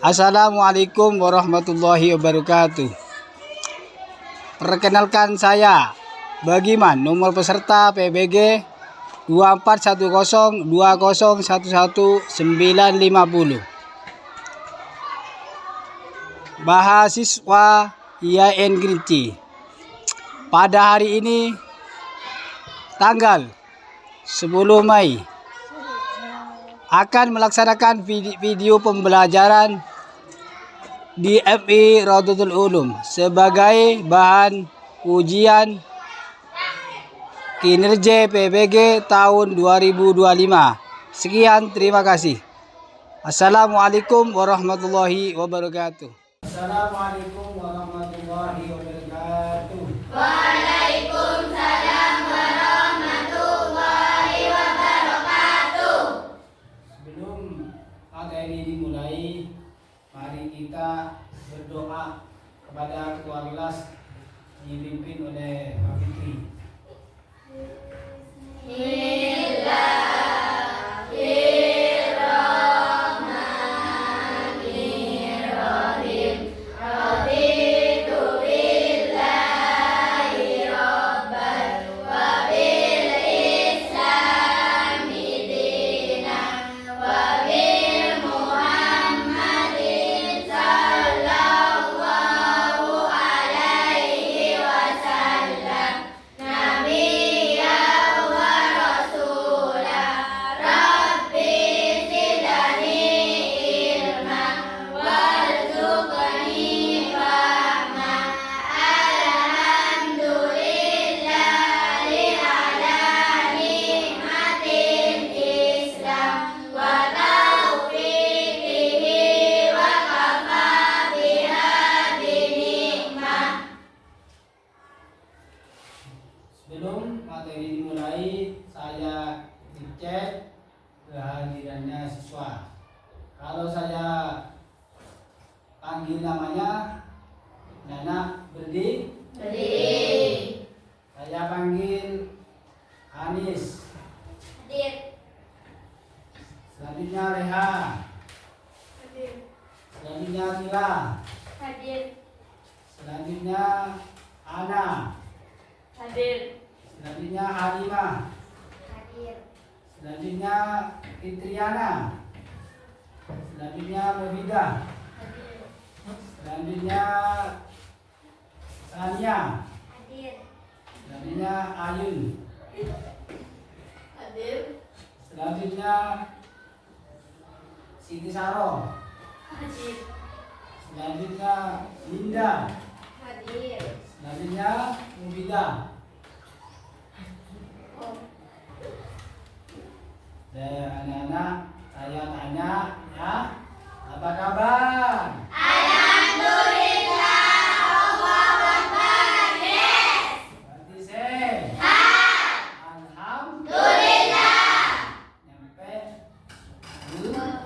Assalamualaikum warahmatullahi wabarakatuh. Perkenalkan saya Bagiman, nomor peserta PBG 241020111950. Mahasiswa IAIN Kerinci. Pada hari ini tanggal 10 Mei akan melaksanakan video pembelajaran di FI Raudhatul Ulum sebagai bahan ujian kinerja PBG tahun 2025. Sekian, terima kasih. Assalamualaikum warahmatullahi wabarakatuh. Assalamualaikum warahmatullahi wabarakatuh. Waalaikumsalam warahmatullahi wabarakatuh. Sebelum materi dimulai, mari kita berdoa kepada ketua kelas dipimpin oleh Pak Fitri. Bismillahirrahmanirrahim. Raditu billahi rabban wa bil islami dinan wa bil muhammadin sallallahu alaihi wasallam nabiyyan wa rasulah. Rabbi zidni ilman warzuqni fahma. Alhamdulillahi ala nikmatil Islam wa taufiqihi wa kafa biha binikmah. Sebelum materi dimulai, saya dicek kehadirannya siswa. Kalau saya panggil namanya, Nana berdiri. Berdiri. Saya panggil Anis. Hadir. Selanjutnya Reha. Hadir. Selanjutnya Tila. Hadir. Selanjutnya Ana. Hadir. Selanjutnya Halimah. Hadir. Selanjutnya Fitriana. Selanjutnya Mufidah. Hadir. Selanjutnya Sania. Hadir. Selanjutnya Ayun. Hadir. Selanjutnya Siti Saro. Hadir. Selanjutnya Linda. Hadir. Selanjutnya Mufidah. Anak-anak, saya tanya ya, apa kabar? Alhamdulillah. Allahu Akbar. Yes. Berarti sehat. Alhamdulillah. Alhamdulillah. Nyampe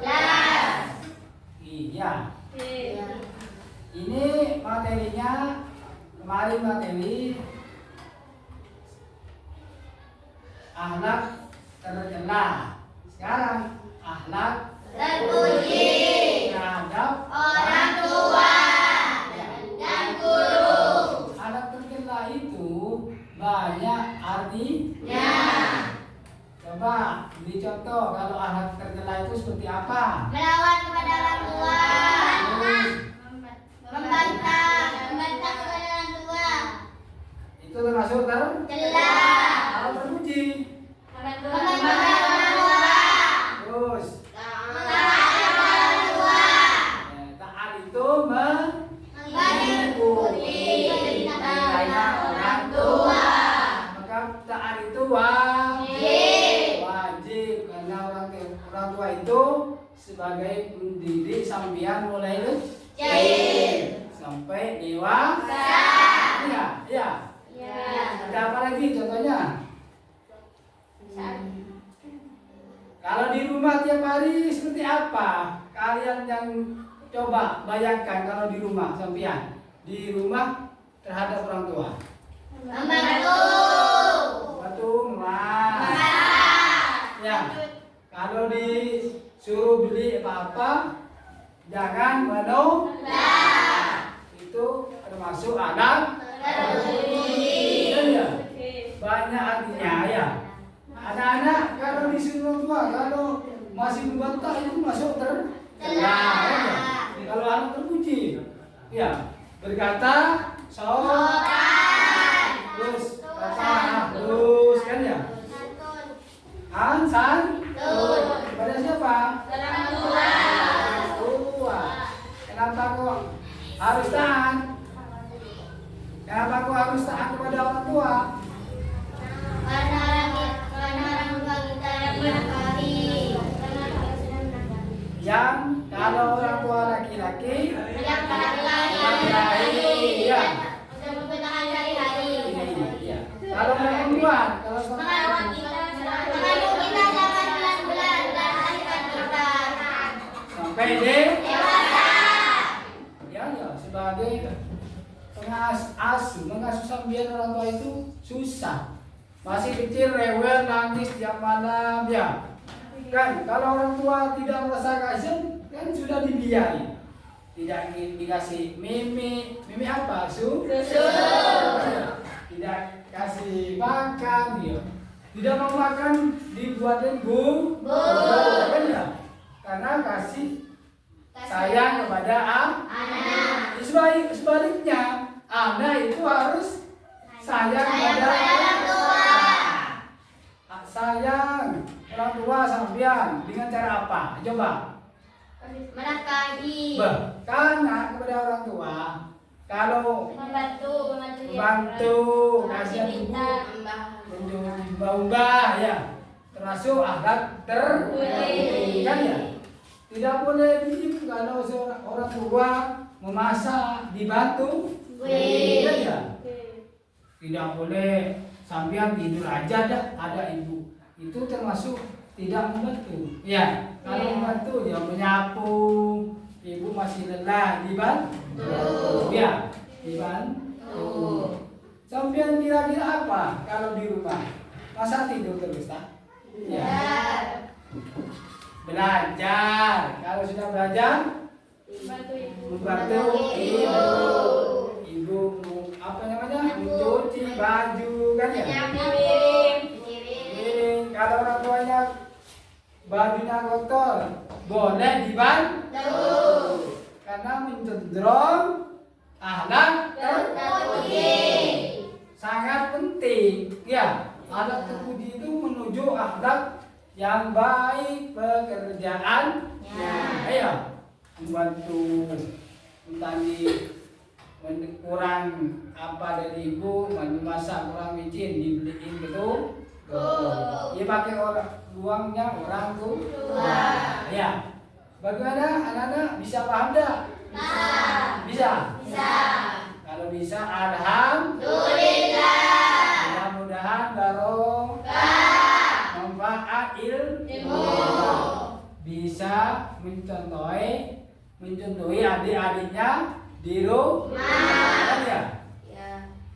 Kelas. iya. Ini materinya, kemarin materi akhlak tercela. Sekarang akhlak Terpuji. terhadap Orang tua dan guru. akhlak tercela itu banyak artinya. Coba beri contoh, kalau akhlak tercela itu seperti apa? Melawan kepada orang tua. Terus, Membantah kepada orang tua. itu termasuk tercela. Kalau terpuji, Membanggakan orang tua. terus Mentaati orang tua. taat itu Mengikuti perintah orang tua. maka taat itu wajib karena orang tua itu sebagai pendidik sampean mulai Jahil. sampai dewasa. Iya, iya. Ya. Ada apa lagi contohnya? Kalau di rumah tiap hari seperti apa? Kalian yang coba bayangkan kalau di rumah sampean. Di rumah terhadap orang tua. Membantu. Batu, nah. Masak. Ya. Kalau disuruh beli apa-apa, jangan menolak. Itu termasuk anak terpuji. Ya, banyak artinya ya. Anak-anak kalau disuruh orang tua, kalau masih membantah itu masuk tercela. Ya. Kalau anak terpuji, ya berkata sopan, terus kata halus kan ya. Santun kepada siapa? Orang tua. Tua. Kenapa kok harus taat? Kenapa kok harus taat kepada orang tua? Karena orang tua kita yang menafkahi. Yang kalau orang tua laki-laki Yang laki-laki ya. untuk mempertahankan hari-hari. Iya. Kalau perempuan, kalau Mengawal kita jangan bulan-bulan dan lahirkan kita sampai deh dewasa. ya sebagai mengasuh sambian orang tua itu susah. Masih kecil rewel nangis tiap malam ya. Kan kalau orang tua tidak merasa kasihan kan sudah dibiayai. Tidak dikasih mimi apa? Susu. Tidak kasih makan ya. Tidak mau makan dibuatin kan ya. Karena kasih sayang kepada Anak. Sebaliknya, anak itu harus sayang kepada orang tua. sayang orang tua sampean dengan cara apa? Coba. Menafkahi. Karena kepada orang tua, kalau membantu kasihan ibu, menjadi ya, termasuk akhlak terpuji kan ya. Tidak boleh diam kalau seorang orang tua memasak dibantu, kan ya. Tidak boleh sampean tidur aja dah ada ibu. Itu termasuk tidak membantu. Ya, kalau membantu ya menyapu, ibu masih lelah dibantu. Ya, dibantu. Sampean kira-kira apa kalau di rumah? Masa tidur terus tak? Ya. Belajar. Kalau sudah belajar, membantu ibu. Ibu apa namanya? Mencuci baju kan ya? Kalau orang tuanya bajunya kotor, boleh dibantu. Karena mencenderung akhlak terpuji. Sangat penting. Ya, akhlak terpuji itu menuju akhlak yang baik pekerjaannya. Ayo, membantu mentani kurang apa dari ibu, masak kurang micin dibeliin gitu. Ya pakai uangnya orang tua. Ya. Bagaimana anak-anak bisa paham dah? Bisa. Kalau bisa alhamdulillah. Mudah-mudahan barokah manfaat ilmu. Bisa mencontohi adik-adiknya di rumah. Ya.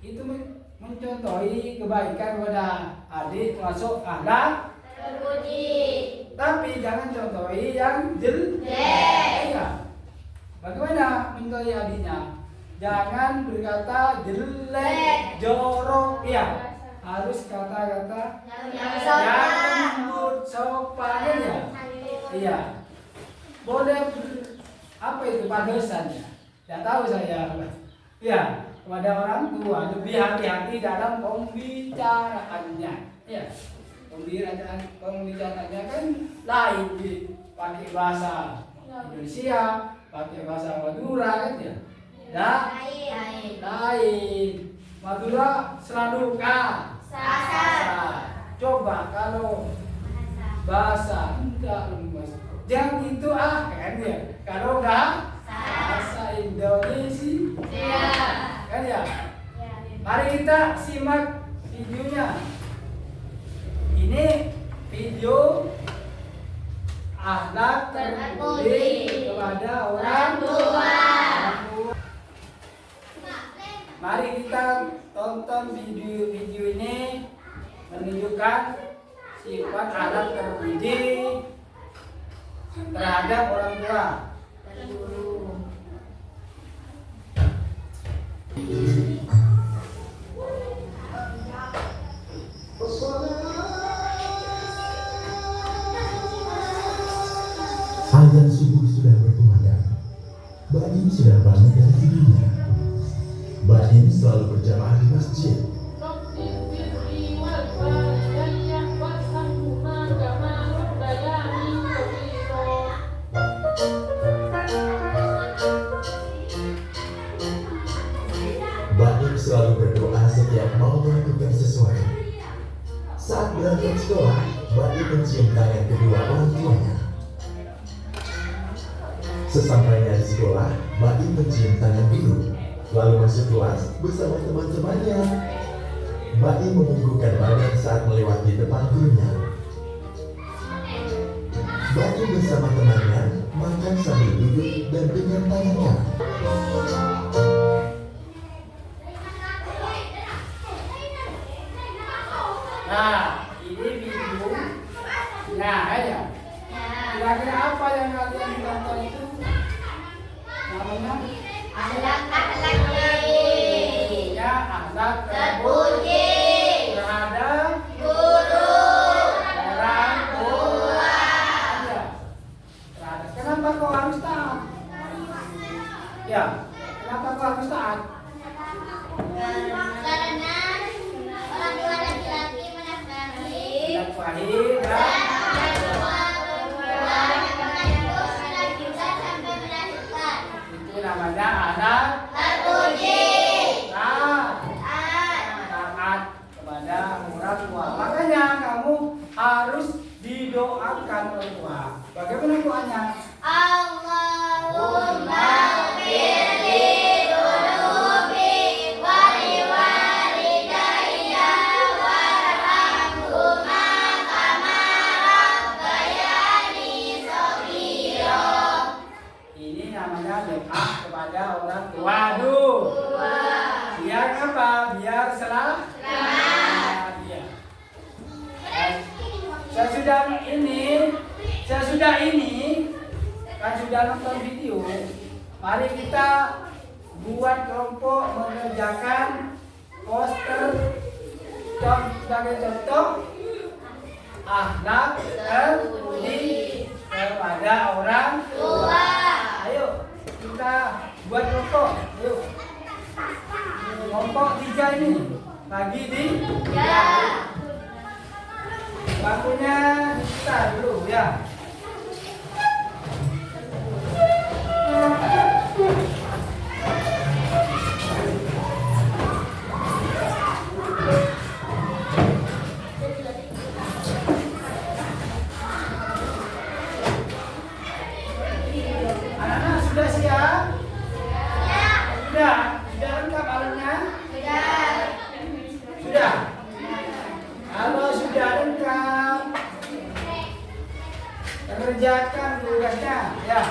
Itu mencontohi kebaikan kepada adik termasuk akhlak Terpuji. tapi jangan contohi yang jelek. Ya. Bagaimana mencontohi adiknya? Jangan berkata jelek, jorok. Ya. Harus kata-kata yang lembut, sopan ya. Iya. Boleh apa itu padosannya? Tidak tahu saya. Ya. Kepada orang tua lebih hati-hati dalam pembicaraannya. Ya, pembicaraannya kan lain pakai bahasa Indonesia, pakai bahasa Madura kan ya. Lain. Madura selalu coba kalau bahasa enggak lemes. Jangan itu kan ya. Kalau enggak bahasa Indonesia. Kan ya? Mari kita simak videonya. Ini video akhlak terpuji kepada orang tua. Mari kita tonton video ini menunjukkan sifat akhlak terpuji terhadap orang tua. Baim sudah bangun dari tidurnya. Baim selalu berjamaah di masjid. Baim selalu berdoa setiap mau melakukan sesuatu. Saat berangkat sekolah, Baim mencium tangan kedua orang tuanya. Sesampainya di sekolah, Baim mencium tangan guru, lalu masuk kelas bersama teman-temannya. Baim mengunggulkan badan saat melewati depan gurunya. Baim bersama temannya makan sambil duduk dan dengan tangan kanan. Nah, ini video. Nah, ya. Kira-kira apa yang kalian tonton itu? Namanya Akhlak-akhlak ya akhlak terpuji terhadap guru orang tua. Ya. Kenapa kau harus taat? Ya, kenapa kau harus taat? karena orang tua laki-laki menafkahi Nafkahi dan itu namanya anak terpuji taat kepada orang tua. Makanya kamu harus didoakan orang tua. Bagaimana doanya? Allahumma firli dunubi wali walidayya warhamhuma kama rabbayani shaghira. Ini namanya doa kepada orang tua. Aduh. Biar apa? Biar selamat. Ya. Sesudah ini kan sudah nonton video. Mari kita buat kelompok mengerjakan poster sebagai contoh akhlak terpuji kepada orang tua. Ayo kita buat kelompok. Yuk. Kelompok 3 ini bagi di waktunya kita dulu ya. Anak-anak sudah siap? Sudah lengkap alatnya? Sudah. Kalau sudah lengkap, kerjakan tugasnya ya.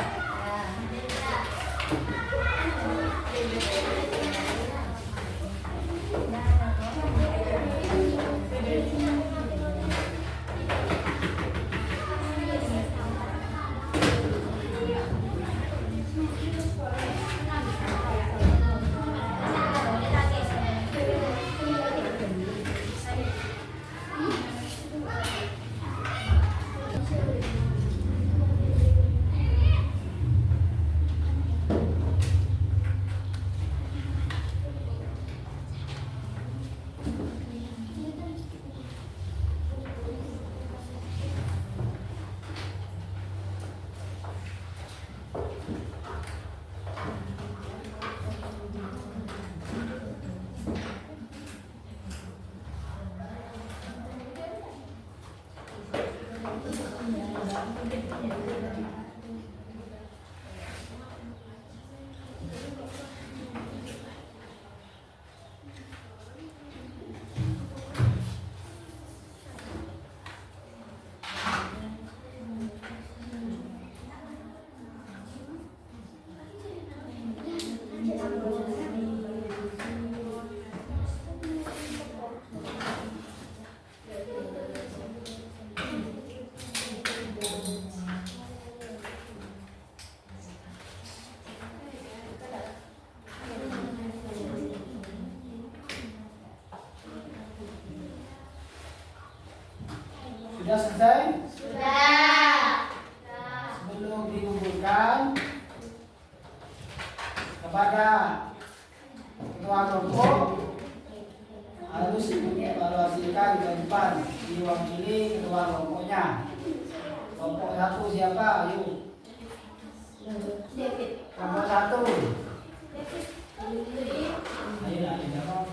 Sudah selesai? Sudah. Sebelum dikumpulkan, kepada ketua kelompok harus mengevaluasikan ke depan diwakili ketua kelompoknya. Kelompok 1 siapa? Ayo. David. Kelompok 1. Ayo lah, jawab.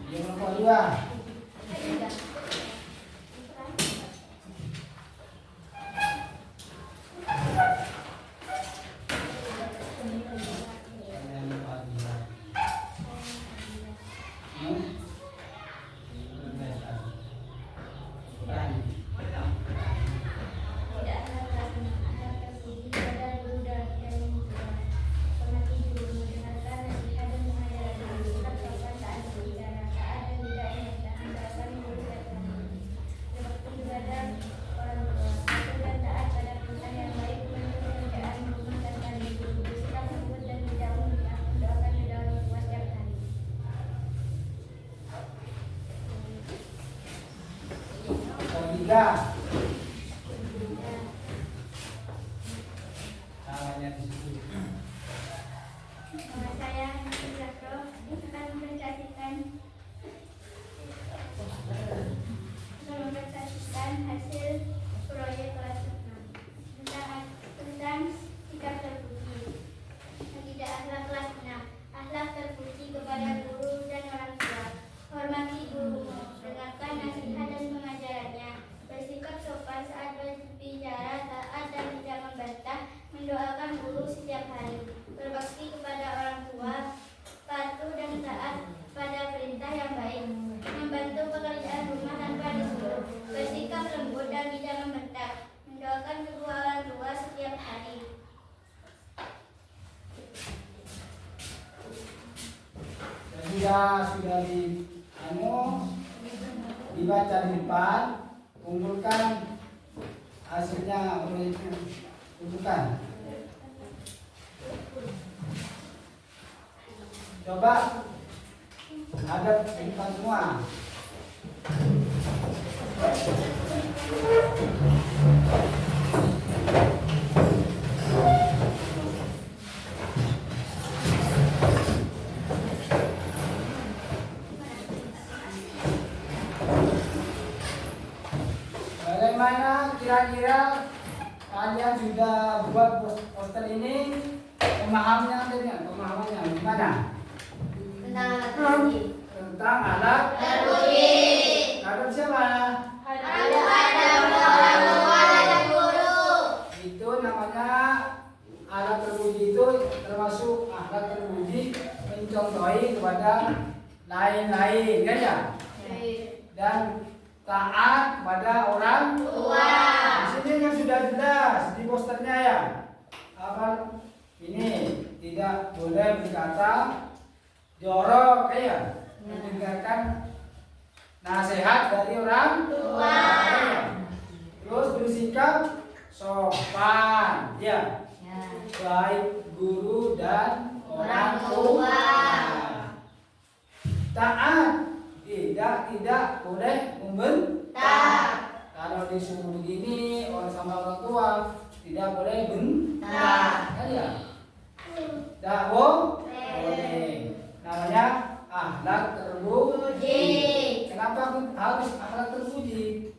Yang nomor 2. Tiga. Namanya di situ. Nama saya Niki Zakro akan mempresentasikan hasil proyek kelas 6 tentang sikap terpuji. Tidak akhlak kelas 6. Akhlak terpuji kepada guru dan orang tua. Hormati gurumu, dengarkan nasihat dan pengajarannya. Bersikap sopan saat berbicara, taat dan tidak membantah, mendoakan guru setiap hari, berbakti kepada orang tua, patuh dan taat pada perintah yang baik, membantu pekerjaan rumah tanpa disuruh, bersikap lembut dan tidak membentak, mendoakan kedua orang tua setiap hari. Sudah dibaca di depan, kumpulkan hasilnya oleh itu kumpulkan. Coba hadap di depan semua. Bagaimana kira-kira kalian sudah buat poster ini? Pemahamannya gimana? Tentang alat terpuji. Tentang alat Terpuji. hadap siapa? Hadap orang tua dan guru. Itu namanya alat terpuji, itu termasuk alat terpuji mencontohi kepada lain-lain, kan ya? Dan taat kepada orang Tua. Di sini kan sudah jelas di posternya ya. Apa ini tidak boleh berkata jorok ya. Mendengarkan nasihat dari orang Tua. Ya. Terus bersikap sopan ya. Baik guru dan orang tua. Taat tidak boleh membentak. Kalau disuruh begini sama orang tua tidak boleh bentak, kan ya? Tidak boleh. Namanya akhlak terpuji. Kenapa harus akhlak terpuji?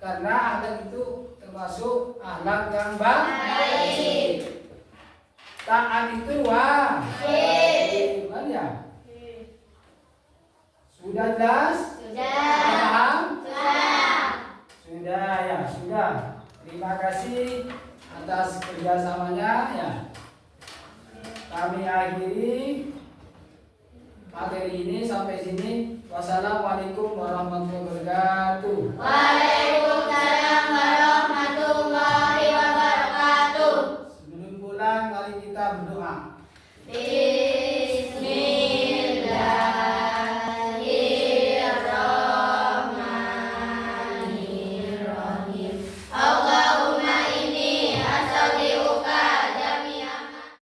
Karena akhlak itu termasuk akhlak yang baik. Taat itu wajib, kan ya? Sudah jelas? Paham? Sudah ya, sudah. Terima kasih atas kerjasamanya ya. Kami akhiri materi ini sampai sini. Wassalamualaikum warahmatullahi wabarakatuh. Waalaikumsalam.